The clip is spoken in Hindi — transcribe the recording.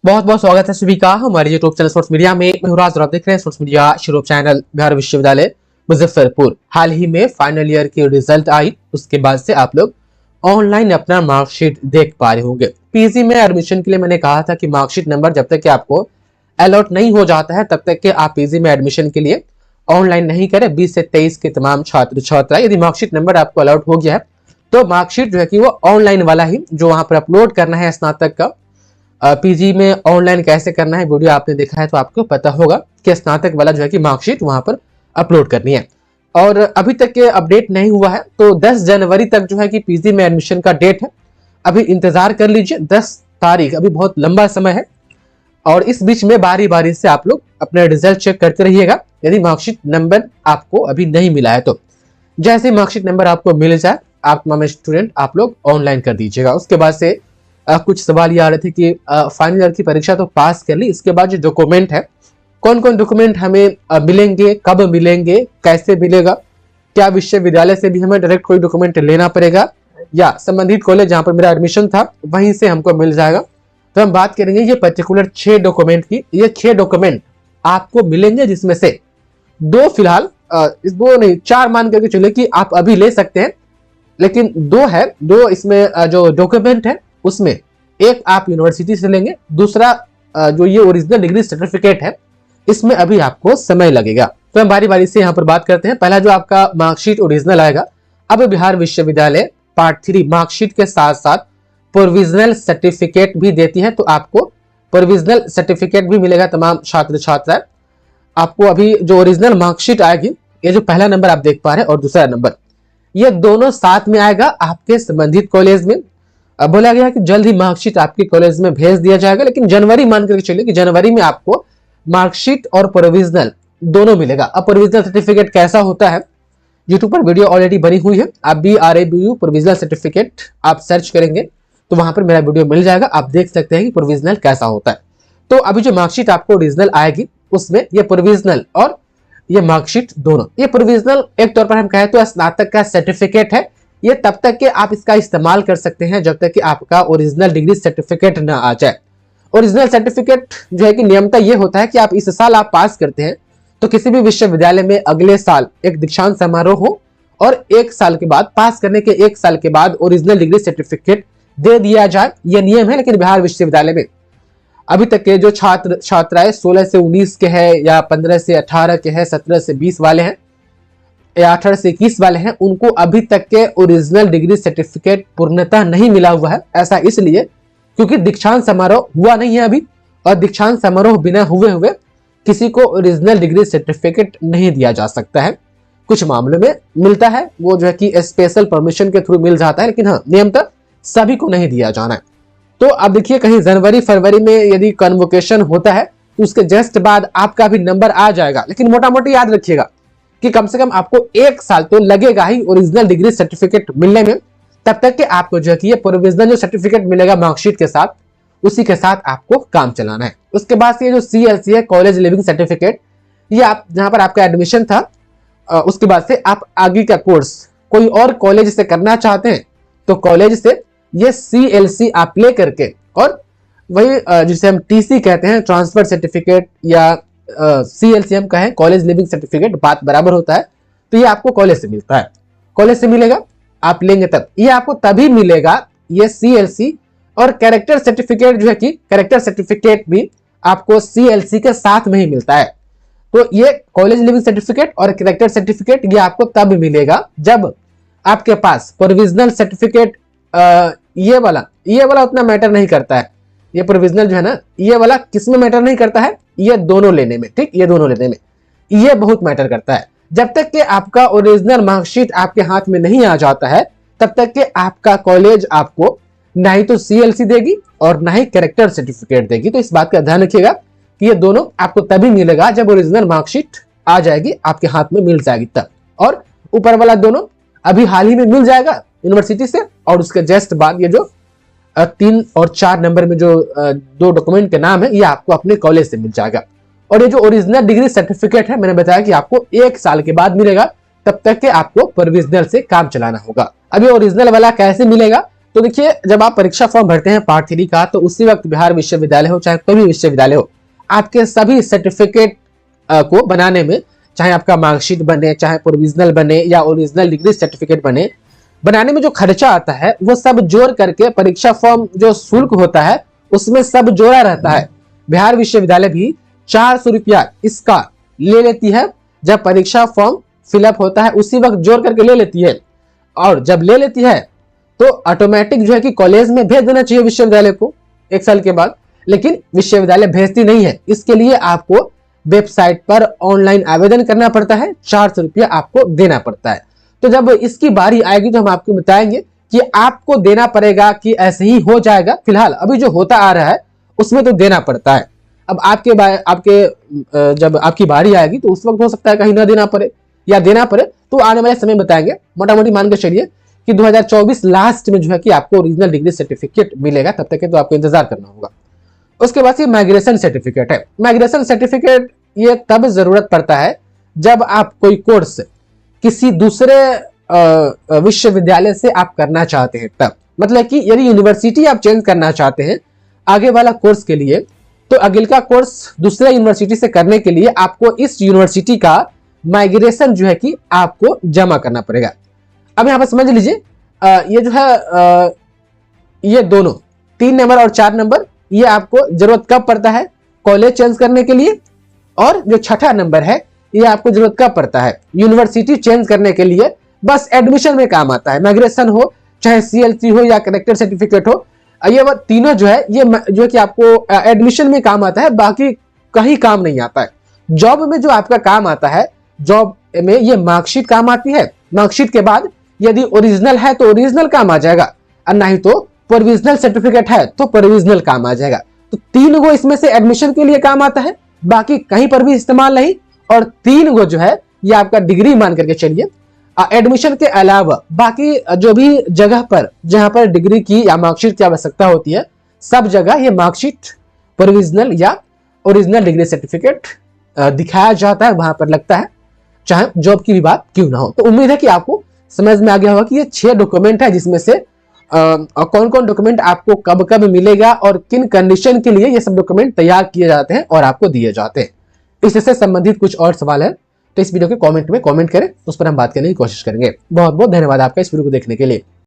बहुत बहुत स्वागत है सभी का हमारे यूट्यूब चैनल स्पोर्ट्स मीडिया में। मैं हूं राज और आप देख रहे हैं sports media YouTube channel. Bihar विश्वविद्यालय मुजफ्फरपुर हाल ही में फाइनल ईयर की रिजल्ट आई, उसके बाद से आप लोग ऑनलाइन अपना मार्कशीट देख पा रहे होंगे। पीजी में एडमिशन के लिए मैंने कहा था कि मार्कशीट नंबर जब तक कि आपको अलॉट नहीं हो जाता है तब तक कि आप पीजी में एडमिशन के लिए ऑनलाइन नहीं करें। 20 से 23 के तमाम छात्र छात्राएं, यदि मार्कशीट नंबर आपको अलॉट हो गया है तो मार्कशीट जो है कि वो ऑनलाइन वाला ही जो वहां पर अपलोड करना है स्नातक का। पीजी में ऑनलाइन कैसे करना है वीडियो आपने देखा है तो आपको पता होगा कि स्नातक वाला जो है कि मार्कशीट वहां पर अपलोड करनी है। और अभी तक के अपडेट नहीं हुआ है तो 10 जनवरी तक जो है कि पीजी में एडमिशन का डेट है। अभी इंतजार कर लीजिए, 10 तारीख अभी बहुत लंबा समय है और इस बीच में बारी बारी से आप लोग अपना रिजल्ट चेक करते रहिएगा। यदि मार्कशीट नंबर आपको अभी नहीं मिला है तो जैसे मार्कशीट नंबर आपको मिल जाए आप तमाम स्टूडेंट आप लोग ऑनलाइन कर दीजिएगा। उसके बाद से कुछ सवाल ये आ रहे थे कि फाइनल ईयर की परीक्षा तो पास कर ली, इसके बाद जो डॉक्यूमेंट है कौन कौन डॉक्यूमेंट हमें मिलेंगे, कब मिलेंगे, कैसे मिलेगा, क्या विश्वविद्यालय से भी हमें डायरेक्ट कोई डॉक्यूमेंट लेना पड़ेगा या संबंधित कॉलेज जहां पर मेरा एडमिशन था वहीं से हमको मिल जाएगा। तो हम बात करेंगे ये पर्टिकुलर 6 डॉक्यूमेंट की। ये 6 डॉक्यूमेंट आपको मिलेंगे जिसमें से 2 फिलहाल इस 2 नहीं 4 मान करके चले कि आप अभी ले सकते हैं, लेकिन 2 है। 2 इसमें जो डॉक्यूमेंट है उसमें एक आप यूनिवर्सिटी से लेंगे, दूसरा जो ये ओरिजिनल डिग्री सर्टिफिकेट है इसमें अभी आपको समय लगेगा। तो हम बारी बारी से यहाँ पर बात करते हैं। पहला जो आपका मार्कशीट ओरिजिनल आएगा, अब बिहार विश्वविद्यालय पार्ट 3 मार्कशीट के साथ साथ प्रोविजनल सर्टिफिकेट भी देती है, तो आपको प्रोविजनल सर्टिफिकेट भी मिलेगा तमाम छात्र छात्राएं। आपको अभी जो ओरिजिनल मार्कशीट आएगी, ये जो पहला नंबर आप देख पा रहे हैं और दूसरा नंबर, ये दोनों साथ में आएगा आपके संबंधित कॉलेज में। अब बोला गया कि जल्द ही मार्कशीट आपके कॉलेज में भेज दिया जाएगा, लेकिन जनवरी मान करके चलिए कि जनवरी में आपको मार्कशीट और प्रोविजनल दोनों मिलेगा। अब प्रोविजनल सर्टिफिकेट कैसा होता है, यूट्यूब पर वीडियो ऑलरेडी बनी हुई है। आप BRABU प्रोविजनल सर्टिफिकेट आप सर्च करेंगे तो वहां पर मेरा वीडियो मिल जाएगा, आप देख सकते हैं कि प्रोविजनल कैसा होता है। तो अभी जो मार्कशीट आपको ओरिजिनल आएगी उसमें ये प्रोविजनल और ये मार्कशीट दोनों, ये प्रोविजनल एक तौर पर हम कहें तो स्नातक का सर्टिफिकेट है। ये तब तक के आप इसका इस्तेमाल कर सकते हैं जब तक कि आपका ओरिजिनल डिग्री सर्टिफिकेट ना आ जाए। ओरिजिनल सर्टिफिकेट जो है कि नियमता ये होता है कि आप इस साल आप पास करते हैं तो किसी भी विश्वविद्यालय में अगले साल एक दीक्षांत समारोह हो और 1 साल के बाद, पास करने के 1 साल के बाद ओरिजिनल डिग्री सर्टिफिकेट दे दिया जाए। यह नियम है। लेकिन बिहार विश्वविद्यालय में अभी तक के जो छात्र छात्राएं 16 से 19 के हैं या 15 से 18 के हैं, 17 से 20 वाले हैं या 18 से 21 वाले हैं, उनको अभी तक के ओरिजिनल डिग्री सर्टिफिकेट पूर्णतः नहीं मिला हुआ है। ऐसा इसलिए क्योंकि दीक्षांत समारोह हुआ नहीं है अभी, और दीक्षांत समारोह बिना हुए हुए किसी को ओरिजिनल डिग्री सर्टिफिकेट नहीं दिया जा सकता है। कुछ मामलों में मिलता है, वो जो है कि स्पेशल परमिशन के थ्रू मिल जाता है, लेकिन हाँ नियमतः सभी को नहीं दिया जाना है। तो अब देखिए कहीं जनवरी फरवरी में यदि कन्वोकेशन होता है तो उसके जस्ट बाद आपका भी नंबर आ जाएगा, लेकिन मोटा मोटी याद रखिएगा कि कम से कम आपको 1 साल तो लगेगा ही ओरिजिनल डिग्री सर्टिफिकेट मिलने में। तब तक कि आपको जो है कि ये प्रोविजनल जो सर्टिफिकेट मिलेगा मार्कशीट के साथ, उसी के साथ आपको काम चलाना है। उसके बाद से ये जो CLC है, कॉलेज लिविंग सर्टिफिकेट, ये आप जहां पर आपका एडमिशन था उसके बाद से आप आगे का कोर्स कोई और कॉलेज से करना चाहते हैं तो कॉलेज से ये CLC आप ले करके, और वही जिसे हम TC कहते हैं, ट्रांसफर सर्टिफिकेट या CLC हम कहें, कॉलेज लिविंग सर्टिफिकेट, बात बराबर होता है। तो ये आपको कॉलेज से मिलता है, कॉलेज से मिलेगा, आप लेंगे तब ये आपको तभी मिलेगा ये CLC। और कैरेक्टर सर्टिफिकेट जो है कि कैरेक्टर सर्टिफिकेट भी आपको CLC के साथ में ही मिलता है। तो ये कॉलेज लिविंग सर्टिफिकेट और कैरेक्टर सर्टिफिकेट ये आपको तब मिलेगा जब आपके पास प्रोविजनल सर्टिफिकेट, ये वाला उतना मैटर नहीं करता है। ये प्रोविजनल जो है ना, ये वाला किसमें मैटर नहीं करता है, ये दोनों लेने में, ठीक, ये दोनों लेने में ये बहुत मैटर करता है। जब तक कि आपका ओरिजिनल मार्कशीट आपके हाथ में नहीं आ जाता है तब तक कि आपका कॉलेज आपको ना ही तो CLC देगी और ना ही कैरेक्टर सर्टिफिकेट देगी। तो इस बात का ध्यान रखिएगा कि ये दोनों आपको तभी मिलेगा जब ओरिजिनल मार्कशीट आ जाएगी, आपके हाथ में मिल जाएगी तब। और ऊपर वाला दोनों अभी हाल ही में मिल जाएगा यूनिवर्सिटी से, और उसके जस्ट बाद ये जो 3 और 4 नंबर में जो 2 डॉक्यूमेंट के नाम है ये आपको अपने कॉलेज से मिल जाएगा। और ये जो ओरिजिनल डिग्री सर्टिफिकेट है मैंने बताया कि आपको 1 साल के बाद मिलेगा, तब तक के आपको प्रोविजनल से काम चलाना होगा। अभी ओरिजिनल वाला कैसे मिलेगा तो देखिए, जब आप परीक्षा फॉर्म भरते हैं पार्ट 3 का, तो उसी वक्त बिहार विश्वविद्यालय हो चाहे कोई भी विश्वविद्यालय हो, आपके सभी सर्टिफिकेट को बनाने में, चाहे आपका मार्कशीट बने, चाहे प्रोविजनल बने या ओरिजिनल डिग्री सर्टिफिकेट बने, बनाने में जो खर्चा आता है वो सब जोड़ करके परीक्षा फॉर्म जो शुल्क होता है उसमें सब जोड़ा रहता है। बिहार विश्वविद्यालय भी 400 रुपया इसका ले लेती है। जब परीक्षा फॉर्म फिलअप होता है उसी वक्त जोड़ करके ले लेती है, और जब ले लेती है तो ऑटोमेटिक जो है कि कॉलेज में भेज देना चाहिए विश्वविद्यालय को 1 साल के बाद, लेकिन विश्वविद्यालय भेजती नहीं है। इसके लिए आपको वेबसाइट पर ऑनलाइन आवेदन करना पड़ता है, 400 रुपया आपको देना पड़ता है। तो जब इसकी बारी आएगी तो हम आपको बताएंगे कि आपको देना पड़ेगा कि ऐसे ही हो जाएगा। फिलहाल अभी जो होता आ रहा है उसमें तो देना पड़ता है। अब जब आपकी बारी आएगी तो उस वक्त हो सकता है कहीं ना देना पड़े या देना पड़े, तो आने वाले समय बताएंगे। मोटा मोटी मान के चलिए कि 2024 लास्ट में जो है कि आपको ओरिजिनल डिग्री सर्टिफिकेट मिलेगा, तब तक के तो आपको इंतजार करना होगा। उसके बाद ये माइग्रेशन सर्टिफिकेट है। माइग्रेशन सर्टिफिकेट ये तब जरूरत पड़ता है जब आप कोई कोर्स किसी दूसरे विश्वविद्यालय से आप करना चाहते हैं, तब मतलब कि यदि यूनिवर्सिटी आप चेंज करना चाहते हैं आगे वाला कोर्स के लिए, तो अगिलका कोर्स दूसरे यूनिवर्सिटी से करने के लिए आपको इस यूनिवर्सिटी का माइग्रेशन जो है कि आपको जमा करना पड़ेगा। अब यहां पर समझ लीजिए, ये जो है ये दोनों 3 नंबर और 4 नंबर ये आपको जरूरत कब पड़ता है, कॉलेज चेंज करने के लिए, और जो छठा नंबर है ये आपको जरूरत कब पड़ता है, यूनिवर्सिटी चेंज करने के लिए। बस एडमिशन में काम आता है, माइग्रेशन हो चाहे CLC हो या कनेक्टेड सर्टिफिकेट हो, ये वो तीनों जो है ये जो है कि आपको एडमिशन में काम आता है, बाकी कहीं काम नहीं आता है। जॉब में जो आपका काम आता है, जॉब में ये मार्कशीट काम आती है। मार्कशीट के बाद यदि ओरिजिनल है तो ओरिजिनल काम आ जाएगा, और नहीं तो प्रोविजनल सर्टिफिकेट है तो प्रोविजनल काम आ जाएगा। तो 3 गो इसमें से एडमिशन के लिए काम आता है, बाकी कहीं पर भी इस्तेमाल नहीं। और 3 गो जो है ये आपका डिग्री मान करके चलिए। एडमिशन के अलावा बाकी जो भी जगह पर जहां पर डिग्री की या मार्कशीट की आवश्यकता होती है, सब जगह ये मार्कशीट, प्रोविजनल या ओरिजिनल डिग्री सर्टिफिकेट दिखाया जाता है, वहां पर लगता है, चाहे जॉब की भी बात क्यों ना हो। तो उम्मीद है कि आपको समझ में आ गया होगा कि ये 6 डॉक्यूमेंट है, जिसमें से कौन कौन डॉक्यूमेंट आपको कब कब मिलेगा और किन कंडीशन के लिए ये सब डॉक्यूमेंट तैयार किए जाते हैं और आपको दिए जाते हैं। इससे संबंधित कुछ और सवाल है तो इस वीडियो के कमेंट में कमेंट करें, उस पर हम बात करने की कोशिश करेंगे। बहुत बहुत धन्यवाद आपका इस वीडियो को देखने के लिए।